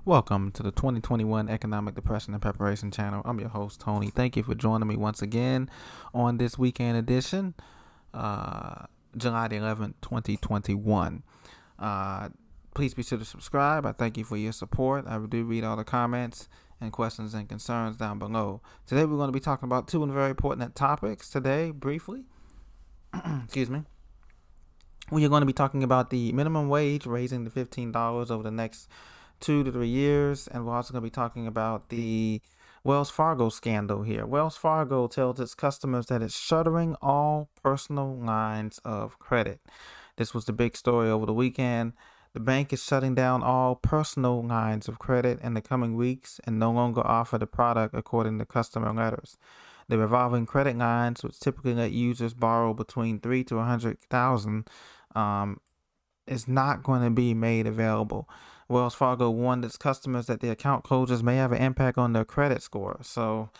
Welcome to the 2021 Economic Depression and Preparation Channel. I'm your host, Tony. Thank you for joining me once again on this weekend edition, July the 11th, 2021. Please be sure to subscribe. I thank you for your support. I do read all the comments and questions and concerns down below. Today, we're going to be talking about two very important topics today, briefly. Excuse me. We are going to be talking about the minimum wage raising to $15 over the next 2 to 3 years, and we're also going to be talking about the Wells Fargo scandal here. Wells Fargo tells its customers that it's shuttering all personal lines of credit. This was the big story over the weekend. The bank is shutting down all personal lines of credit in the coming weeks and no longer offer the product according to customer letters. The revolving credit lines, which typically let users borrow between $3 to $100,000, is not going to be made available. Wells Fargo warned its customers that the account closures may have an impact on their credit score. So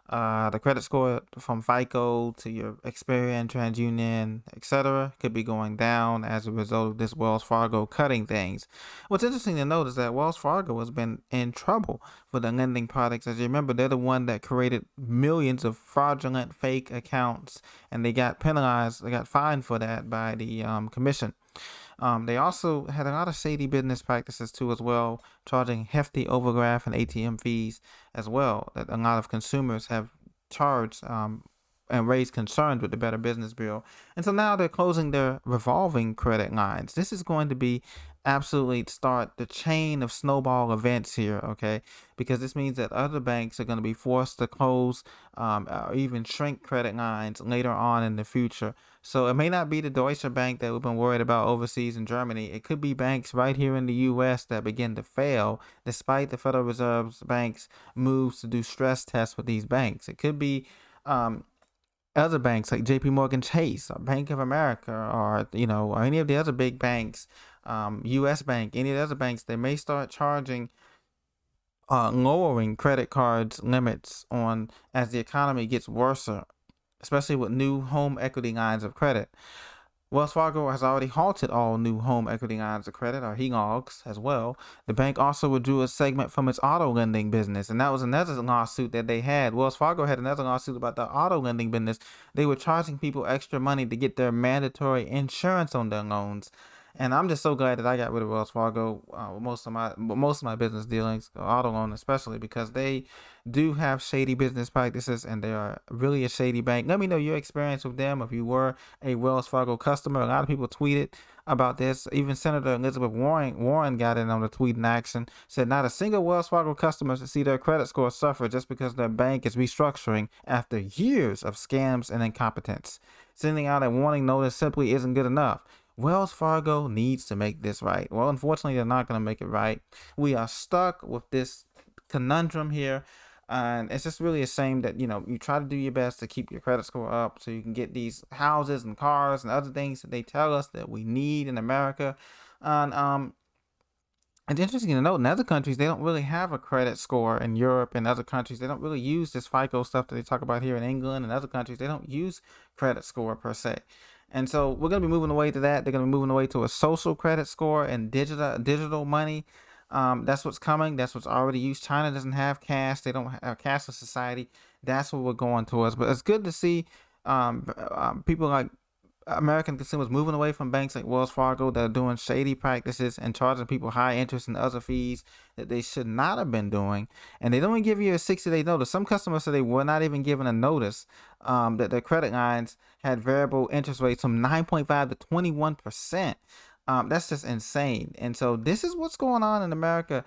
the credit score from FICO to your Experian, TransUnion, etc. could be going down as a result of this Wells Fargo cutting things. What's interesting to note is that Wells Fargo has been in trouble for the lending products. As you remember, they're the one that created millions of fraudulent fake accounts, and they got penalized, they got fined for that by the commission. They also had a lot of shady business practices too as well, charging hefty overdraft and ATM fees as well that a lot of consumers have charged and raised concerns with the Better Business Bureau. And so now they're closing their revolving credit lines. This is going to be absolutely start the chain of snowball events here, okay? Because this means that other banks are going to be forced to close or even shrink credit lines later on in the future. So it may not be the Deutsche Bank that we've been worried about overseas in Germany. It could be banks right here in the U.S. that begin to fail despite the Federal Reserve Bank's moves to do stress tests with these banks. It could be other banks like JP Morgan Chase or Bank of America or any of the other big banks, US Bank, any of the other banks. They may start charging lowering credit cards limits on as the economy gets worse, especially with new home equity lines of credit. Wells Fargo has already halted all new home equity lines of credit, or HELOCs, as well. The bank also withdrew a segment from its auto lending business, and that was another lawsuit that they had. Wells Fargo had another lawsuit about the auto lending business. They were charging people extra money to get their mandatory insurance on their loans. And I'm just so glad that I got rid of Wells Fargo. Most of my business dealings, auto loan especially, because they do have shady business practices and they are really a shady bank. Let me know your experience with them if you were a Wells Fargo customer. A lot of people tweeted about this. Even Senator Elizabeth Warren got in on the tweet in action. Said not a single Wells Fargo customer should see their credit score suffer just because their bank is restructuring after years of scams and incompetence. Sending out a warning notice simply isn't good enough. Wells Fargo needs to make this right. Well, unfortunately, they're not going to make it right. We are stuck with this conundrum here. And it's just really a shame that, you try to do your best to keep your credit score up so you can get these houses and cars and other things that they tell us that we need in America. And it's interesting to note in other countries, they don't really have a credit score. In Europe and other countries, they don't really use this FICO stuff that they talk about here in England and other countries. They don't use credit score per se. And so we're going to be moving away to that. They're going to be moving away to a social credit score and digital money. That's what's coming. That's what's already used. China doesn't have cash. They don't have a cashless society. That's what we're going towards. But it's good to see people like American consumers moving away from banks like Wells Fargo that are doing shady practices and charging people high interest and other fees that they should not have been doing. And they don't even give you a 60-day notice. Some customers said they were not even given a notice that their credit lines had variable interest rates from 9.5 to 21%. That's just insane. And so this is what's going on in America.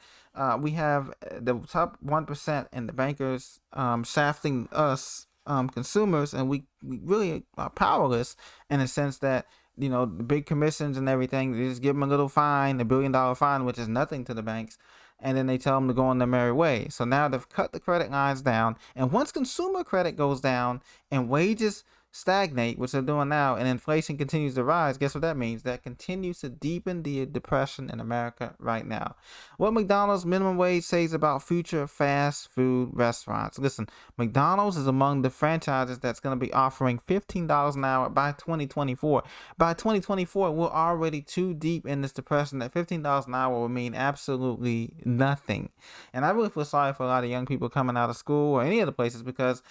We have the top 1% and the bankers shafting us consumers, and we really are powerless in a sense that the big commissions and everything, they just give them a little fine, $1 billion fine, which is nothing to the banks, and then they tell them to go on their merry way. So now they've cut the credit lines down, and once consumer credit goes down and wages stagnate, which they're doing now, and inflation continues to rise, guess what that means? That continues to deepen the depression in America right now. What McDonald's minimum wage says about future fast food restaurants. Listen, McDonald's is among the franchises that's going to be offering $15 an hour by 2024. By 2024, we're already too deep in this depression that $15 an hour will mean absolutely nothing. And I really feel sorry for a lot of young people coming out of school or any other places because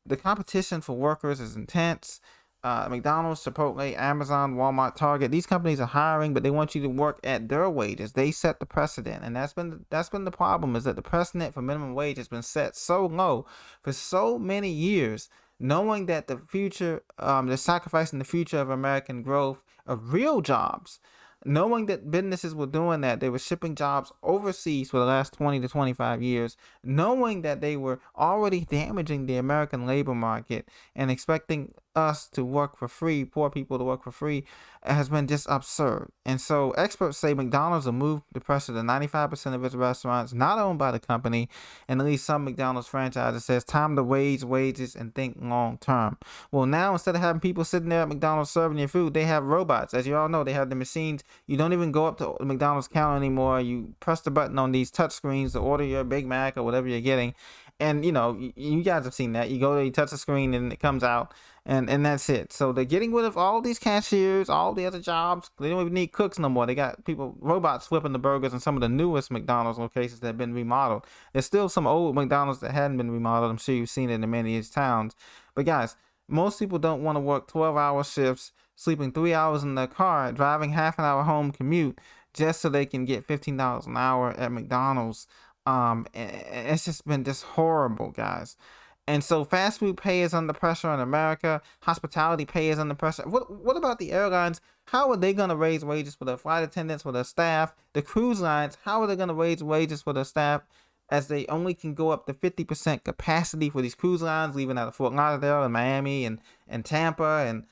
the competition for workers is intense. McDonald's, Chipotle, Amazon, Walmart, Target, these companies are hiring, but they want you to work at their wages. They set the precedent, and that's been the problem, is that the precedent for minimum wage has been set so low for so many years, knowing that the future, they're sacrificing the future of American growth of real jobs. Knowing that businesses were doing that, they were shipping jobs overseas for the last 20 to 25 years, knowing that they were already damaging the American labor market and expecting us to work for free, poor people to work for free, has been just absurd. And so experts say McDonald's will move the pressure to 95% of its restaurants not owned by the company, and at least some McDonald's franchises says time to raise wages and think long term. Well, now instead of having people sitting there at McDonald's serving your food, they have robots. As you all know, they have the machines. You don't even go up to the McDonald's counter anymore. You press the button on these touch screens to order your Big Mac or whatever you're getting. And, you guys have seen that. You go there, you touch the screen, and it comes out, and that's it. So they're getting rid of all these cashiers, all the other jobs. They don't even need cooks no more. They got robots flipping the burgers in some of the newest McDonald's locations that have been remodeled. There's still some old McDonald's that hadn't been remodeled. I'm sure you've seen it in many of these towns. But guys, most people don't want to work 12-hour shifts, sleeping 3 hours in their car, driving half an hour home commute just so they can get $15 an hour at McDonald's. It's just been just horrible, guys. And so fast food pay is under pressure in America. Hospitality pay is under pressure. What about the airlines? How are they going to raise wages for their flight attendants, for their staff? The cruise lines, how are they going to raise wages for their staff as they only can go up to 50% capacity for these cruise lines, leaving out of Fort Lauderdale and Miami and Tampa and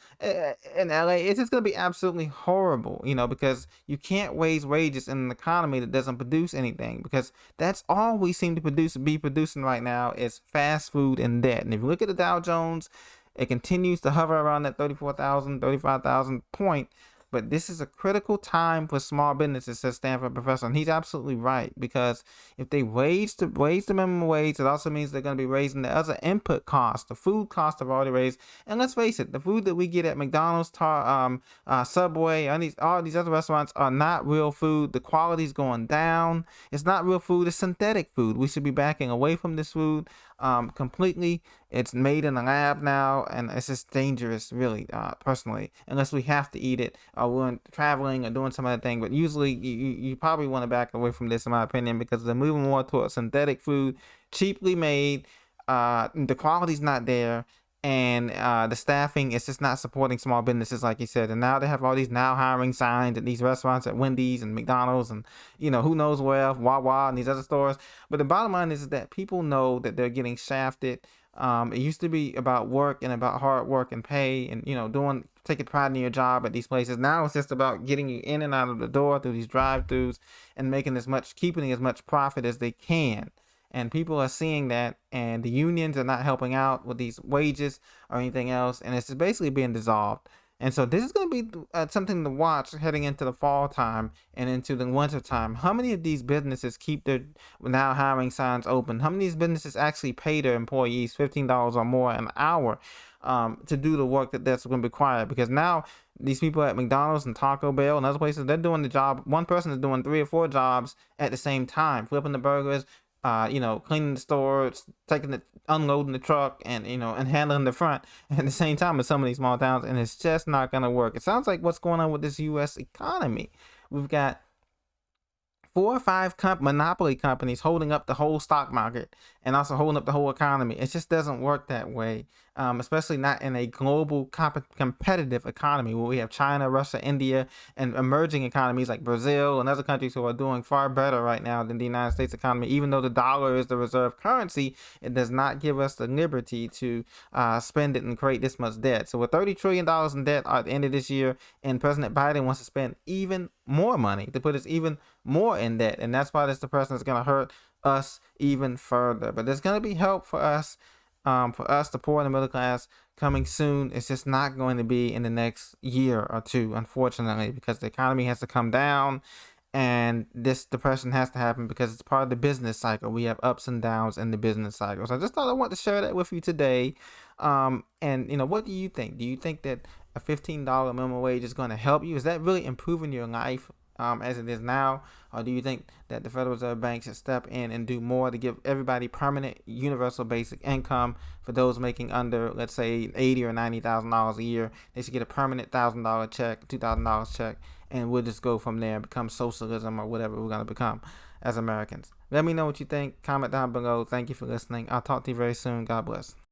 LA? It's just going to be absolutely horrible, because you can't raise wages in an economy that doesn't produce anything, because that's all we seem to be producing right now is fast food and debt. And if you look at the Dow Jones, it continues to hover around that 34,000, 35,000 point. But this is a critical time for small businesses, says Stanford professor. And he's absolutely right, because if they raise the minimum wage, it also means they're going to be raising the other input costs. The food costs have already raised. And let's face it, the food that we get at McDonald's, Subway, and all these other restaurants are not real food. The quality's going down. It's not real food. It's synthetic food. We should be backing away from this food completely. It's made in a lab now, and it's just dangerous, really, personally, unless we have to eat it or we're traveling or doing some other thing. But usually you probably want to back away from this, in my opinion, because they're moving more towards synthetic food, cheaply made. The quality's not there, and the staffing is just not supporting small businesses, like you said. And now they have all these now hiring signs at these restaurants, at Wendy's and McDonald's, and who knows where else, Wawa and these other stores. But the bottom line is that people know that they're getting shafted. It used to be about work and about hard work and pay and, taking pride in your job at these places. Now it's just about getting you in and out of the door through these drive-thrus and keeping as much profit as they can. And people are seeing that, and the unions are not helping out with these wages or anything else. And it's just basically being dissolved. And so this is going to be something to watch heading into the fall time and into the winter time. How many of these businesses keep their now hiring signs open? How many of these businesses actually pay their employees $15 or more an hour to do the work that's going to be required? Because now these people at McDonald's and Taco Bell and other places, they're doing the job. One person is doing 3 or 4 jobs at the same time, flipping the burgers, cleaning the store, unloading the truck, and handling the front at the same time in some of these small towns, and it's just not gonna work. It sounds like what's going on with this U.S. economy. We've got 4 or 5 monopoly companies holding up the whole stock market and also holding up the whole economy. It just doesn't work that way, especially not in a global competitive economy where we have China, Russia, India, and emerging economies like Brazil and other countries who are doing far better right now than the United States economy. Even though the dollar is the reserve currency, it does not give us the liberty to spend it and create this much debt. So with $30 trillion in debt at the end of this year, and President Biden wants to spend even more money to put us even more in debt, and that's why this depression is going to hurt us even further. But there's going to be help for us for us, the poor and the middle class, coming soon. It's just not going to be in the next year or two, unfortunately, because the economy has to come down, and this depression has to happen because it's part of the business cycle. We have ups and downs in the business cycle. So I just thought I wanted to share that with you today. And what do you think? Do you think that a $15 minimum wage is going to help you? Is that really improving your life as it is now? Or do you think that the Federal Reserve Bank should step in and do more to give everybody permanent universal basic income? For those making under, let's say, $80,000 or $90,000 a year, they should get a permanent $1,000 check, $2,000 check, and we'll just go from there and become socialism or whatever we're going to become as Americans. Let me know what you think. Comment down below. Thank you for listening. I'll talk to you very soon. God bless.